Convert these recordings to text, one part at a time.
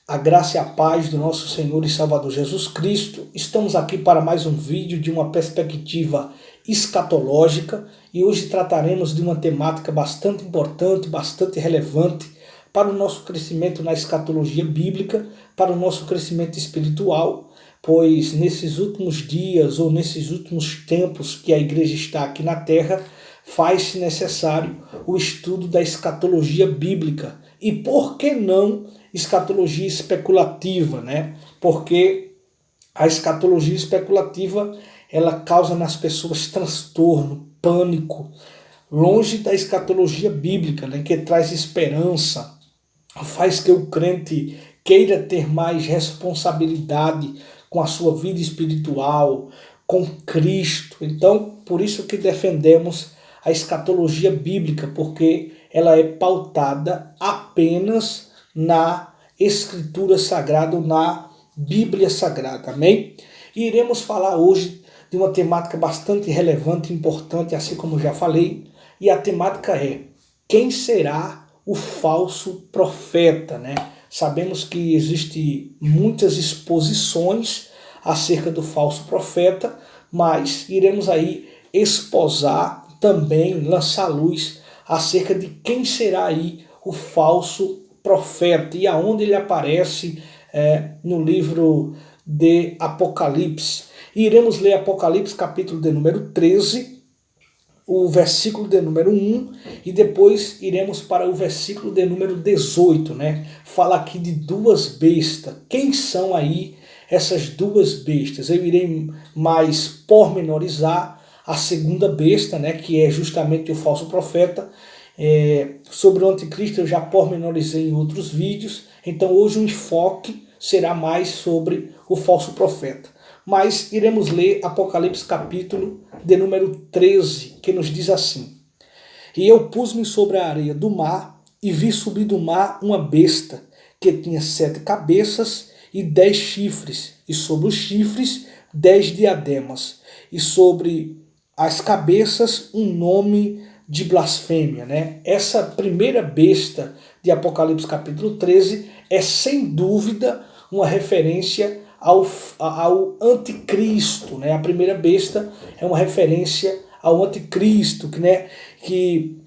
A graça e a paz do nosso Senhor e Salvador Jesus Cristo. Estamos aqui para mais um vídeo de uma perspectiva escatológica e hoje trataremos de uma temática bastante importante, bastante relevante para o nosso crescimento na escatologia bíblica, para o nosso crescimento espiritual, pois nesses últimos dias ou nesses últimos tempos que a igreja está aqui na terra, faz-se necessário o estudo da escatologia bíblica. E por que não escatologia especulativa, né? Porque a escatologia especulativa, ela causa nas pessoas transtorno, pânico, longe da escatologia bíblica, né? Que traz esperança, faz que o crente queira ter mais responsabilidade com a sua vida espiritual, com Cristo. Então, por isso que defendemos a escatologia bíblica, porque ela é pautada apenas na Escritura Sagrada, ou na Bíblia Sagrada, amém? E iremos falar hoje de uma temática bastante relevante e importante, assim como já falei, e a temática é: quem será o falso profeta, né? Sabemos que existem muitas exposições acerca do falso profeta, mas iremos aí esposar também, lançar luz acerca de quem será aí o falso profeta e aonde ele aparece no livro de Apocalipse. E iremos ler Apocalipse capítulo de número 13, o versículo de número 1 e depois iremos para o versículo de número 18, né? Fala aqui de duas bestas. Quem são aí essas duas bestas? Eu irei mais pormenorizar a segunda besta, né, que é justamente o falso profeta. Sobre o anticristo eu já pormenorizei em outros vídeos, então hoje o enfoque será mais sobre o falso profeta. Mas iremos ler Apocalipse capítulo de número 13, que nos diz assim: E eu pus-me sobre a areia do mar, e vi subir do mar uma besta, que tinha 7 cabeças e 10 chifres, e sobre os chifres 10 diademas, e sobre as cabeças um nome de blasfêmia, né? Essa primeira besta de Apocalipse capítulo 13 é sem dúvida uma referência ao anticristo, né? A primeira besta é uma referência ao anticristo, que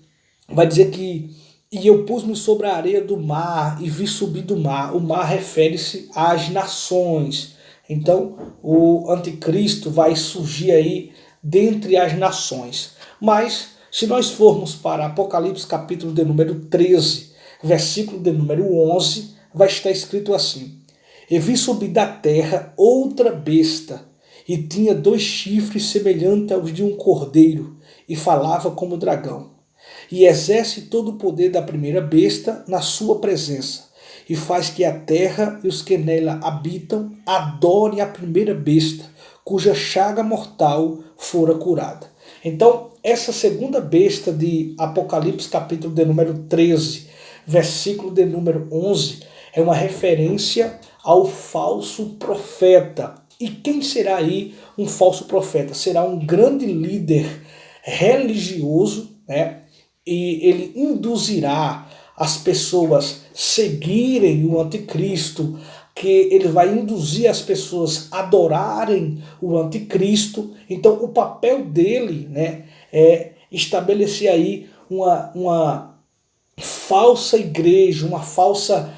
vai dizer que e eu pus-me sobre a areia do mar e vi subir do mar. O mar refere-se às nações. Então o anticristo vai surgir aí dentre as nações. Mas se nós formos para Apocalipse capítulo de número 13, versículo de número 11, vai estar escrito assim: E vi subir da terra outra besta, e tinha 2 chifres semelhantes aos de um cordeiro, e falava como dragão. E exerce todo o poder da primeira besta na sua presença, e faz que a terra e os que nela habitam adorem a primeira besta, cuja chaga mortal fora curada. Então, essa segunda besta de Apocalipse capítulo de número 13, versículo de número 11, é uma referência ao falso profeta. E quem será aí um falso profeta? Será um grande líder religioso, né? E ele induzirá as pessoas a seguirem o anticristo, que ele vai induzir as pessoas a adorarem o anticristo. Então o papel dele, né, é estabelecer aí uma falsa igreja, uma falsa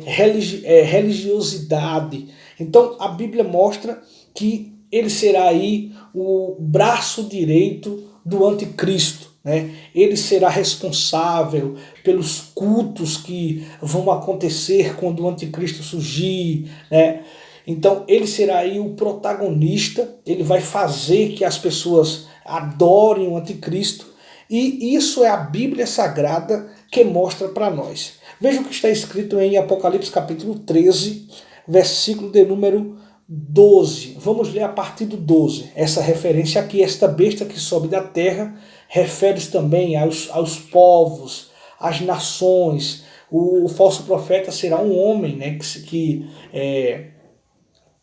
religiosidade. Então a Bíblia mostra que ele será aí o braço direito do anticristo, né? Ele será responsável pelos cultos que vão acontecer quando o anticristo surgir, né? Então ele será aí o protagonista, ele vai fazer que as pessoas adorem o anticristo, e isso é a Bíblia Sagrada que mostra para nós. Veja o que está escrito em Apocalipse capítulo 13, versículo de número 12. Vamos ler a partir do 12. Essa referência aqui, esta besta que sobe da terra, refere-se também aos povos, às nações. O falso profeta será um homem, né,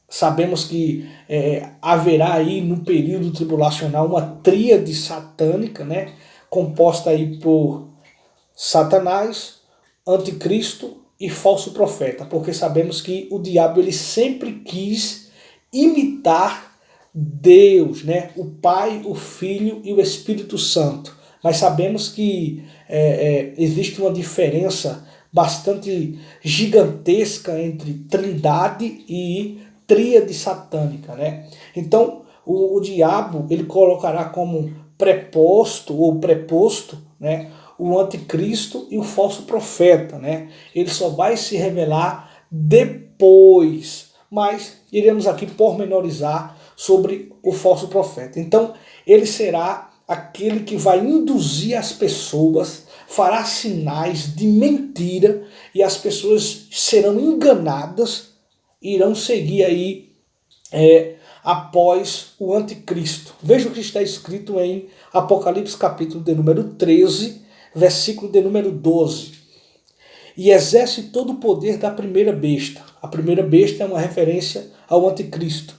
sabemos que haverá aí no período tribulacional uma tríade satânica, né, composta aí por Satanás, Anticristo e falso profeta, porque sabemos que o diabo ele sempre quis imitar Deus, né? O Pai, o Filho e o Espírito Santo. Mas sabemos que existe uma diferença bastante gigantesca entre trindade e tríade satânica, né? Então, o diabo ele colocará como preposto ou preposto, né, o anticristo e o falso profeta, né? Ele só vai se revelar depois, mas iremos aqui pormenorizar sobre o falso profeta. Então, ele será aquele que vai induzir as pessoas, fará sinais de mentira e as pessoas serão enganadas e irão seguir aí após o anticristo. Veja o que está escrito em Apocalipse capítulo de número 13, versículo de número 12. E exerce todo o poder da primeira besta. A primeira besta é uma referência ao anticristo.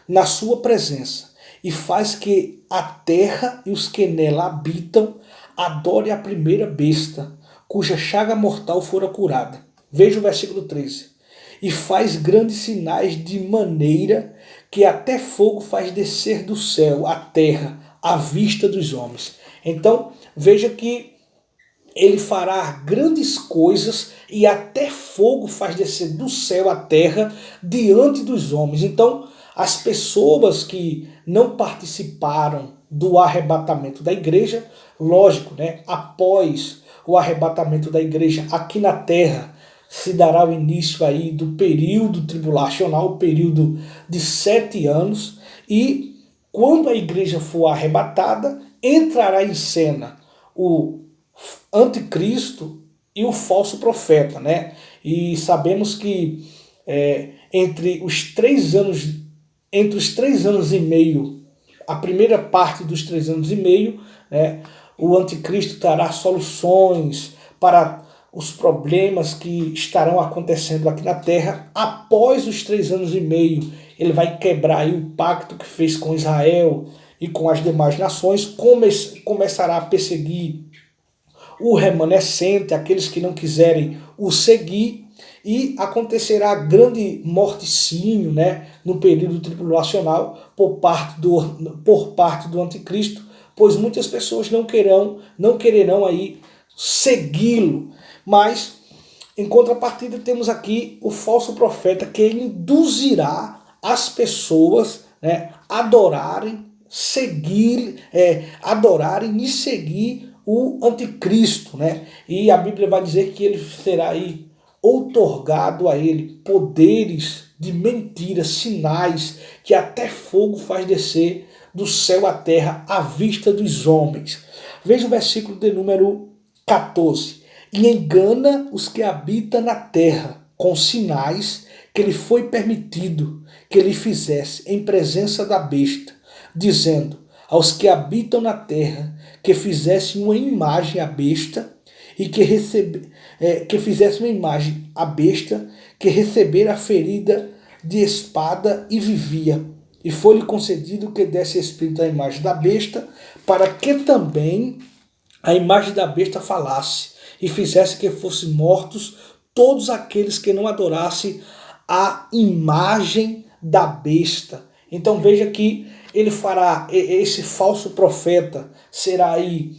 Na sua presença. E faz que a terra e os que nela habitam adorem a primeira besta, cuja chaga mortal fora curada. Veja o versículo 13. E faz grandes sinais de maneira que até fogo faz descer do céu a terra à vista dos homens. Então, veja que ele fará grandes coisas e até fogo faz descer do céu a terra diante dos homens. Então, as pessoas que não participaram do arrebatamento da igreja, lógico, né, após o arrebatamento da igreja aqui na terra, se dará o início aí do período tribulacional, o período de 7 anos, e quando a igreja for arrebatada, entrará em cena o anticristo e o falso profeta, né? E sabemos que entre os 3 anos e meio, a primeira parte dos 3 anos e meio, né, o anticristo trará soluções para os problemas que estarão acontecendo aqui na terra. Após os 3 anos e meio, ele vai quebrar aí o pacto que fez com Israel e com as demais nações, começará a perseguir o remanescente, aqueles que não quiserem o seguir, e acontecerá grande morticínio, né, no período tribulacional por parte do anticristo, pois muitas pessoas não quererão aí segui-lo. Mas, em contrapartida, temos aqui o falso profeta que induzirá as pessoas, né, adorarem e seguir o anticristo, né? E a Bíblia vai dizer que ele será aí outorgado a ele poderes de mentira, sinais que até fogo faz descer do céu à terra à vista dos homens. Veja o versículo de número 14. E engana os que habitam na terra com sinais que lhe foi permitido que ele fizesse em presença da besta, dizendo aos que habitam na terra que fizessem uma imagem à besta e que fizesse uma imagem à besta que recebera a ferida de espada e vivia. E foi-lhe concedido que desse espírito à imagem da besta, para que também a imagem da besta falasse e fizesse que fossem mortos todos aqueles que não adorassem a imagem da besta. Então veja que ele fará, esse falso profeta será aí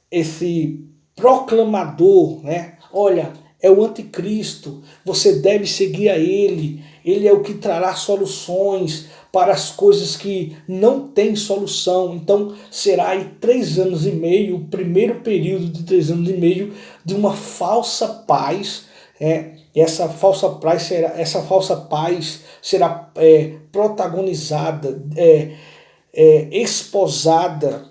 esse proclamador, né? Olha, é o anticristo, você deve seguir a ele é o que trará soluções para as coisas que não têm solução. Então será aí 3 anos e meio, o primeiro período de 3 anos e meio de uma falsa paz. E essa falsa paz será protagonizada, esposada,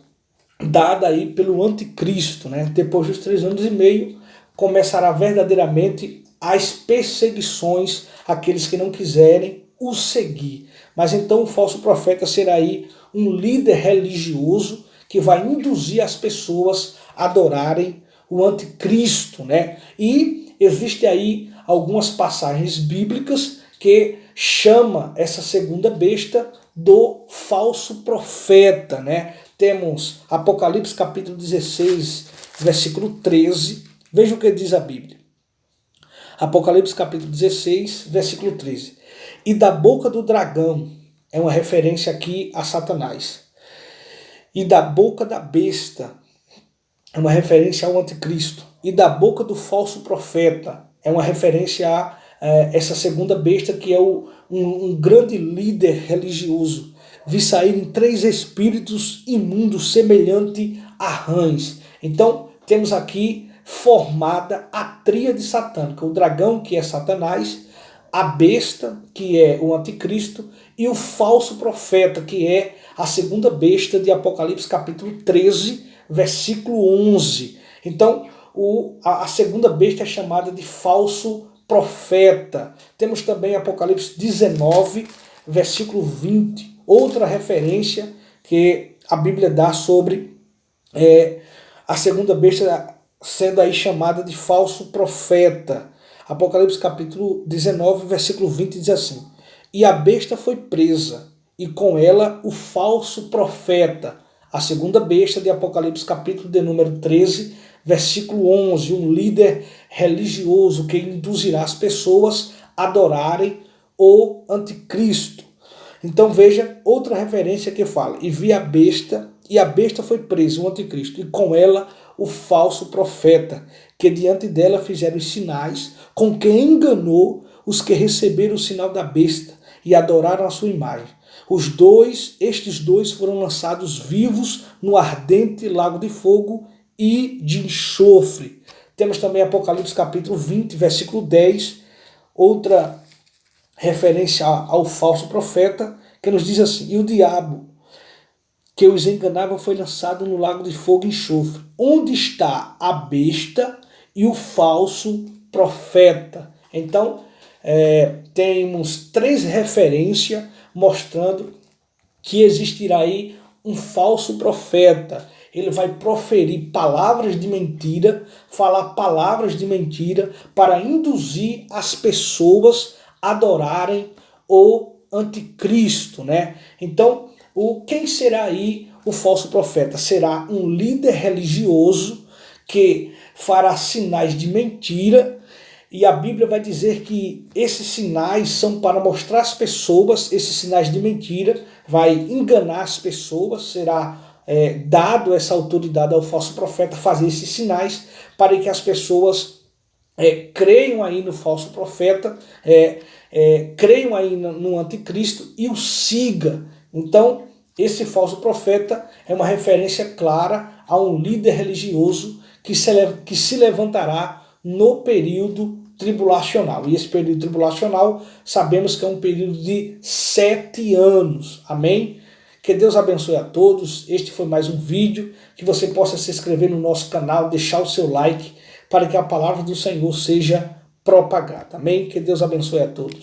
dada aí pelo anticristo, né? Depois dos 3 anos e meio começará verdadeiramente as perseguições àqueles que não quiserem o seguir. Mas então o falso profeta será aí um líder religioso que vai induzir as pessoas a adorarem o anticristo, né? E existe aí algumas passagens bíblicas que chama essa segunda besta do falso profeta, né? Temos Apocalipse capítulo 16, versículo 13, Veja o que diz a Bíblia. Apocalipse capítulo 16, versículo 13. E da boca do dragão, é uma referência aqui a Satanás. E da boca da besta, é uma referência ao anticristo. E da boca do falso profeta, é uma referência a essa segunda besta, que é um grande líder religioso. Vi saírem 3 espíritos imundos semelhante a rãs. Então, temos aqui formada a tríade satânica. O dragão, que é Satanás, a besta, que é o anticristo, e o falso profeta, que é a segunda besta de Apocalipse capítulo 13, versículo 11. Então, a segunda besta é chamada de falso profeta. Temos também Apocalipse 19, versículo 20, outra referência que a Bíblia dá sobre a segunda besta sendo aí chamada de falso profeta. Apocalipse capítulo 19, versículo 20 diz assim: E a besta foi presa, e com ela o falso profeta, a segunda besta de Apocalipse capítulo de número 13, versículo 11, um líder religioso que induzirá as pessoas a adorarem o anticristo. Então veja outra referência que fala: e vi a besta, e a besta foi presa, o anticristo, e com ela o falso profeta, que diante dela fizeram os sinais, com que enganou os que receberam o sinal da besta e adoraram a sua imagem. Estes dois foram lançados vivos no ardente lago de fogo e de enxofre. Temos também Apocalipse capítulo 20, versículo 10, outra referência ao falso profeta, que nos diz assim: e o diabo que os enganava foi lançado no lago de fogo e enxofre, onde está a besta e o falso profeta. Então, temos 3 referências mostrando que existirá aí um falso profeta. Ele vai proferir palavras de mentira, falar palavras de mentira para induzir as pessoas a adorarem o anticristo, né? Então, quem será aí o falso profeta? Será um líder religioso que fará sinais de mentira, e a Bíblia vai dizer que esses sinais são para mostrar às pessoas, esses sinais de mentira, vai enganar as pessoas, será dado essa autoridade ao falso profeta fazer esses sinais para que as pessoas creiam aí no falso profeta, creiam aí no anticristo e o siga. Então, esse falso profeta é uma referência clara a um líder religioso que se levantará no período tribulacional. E esse período tribulacional sabemos que é um período de 7 anos. Amém? Que Deus abençoe a todos. Este foi mais um vídeo. Que você possa se inscrever no nosso canal, deixar o seu like, para que a palavra do Senhor seja propagada. Amém? Que Deus abençoe a todos.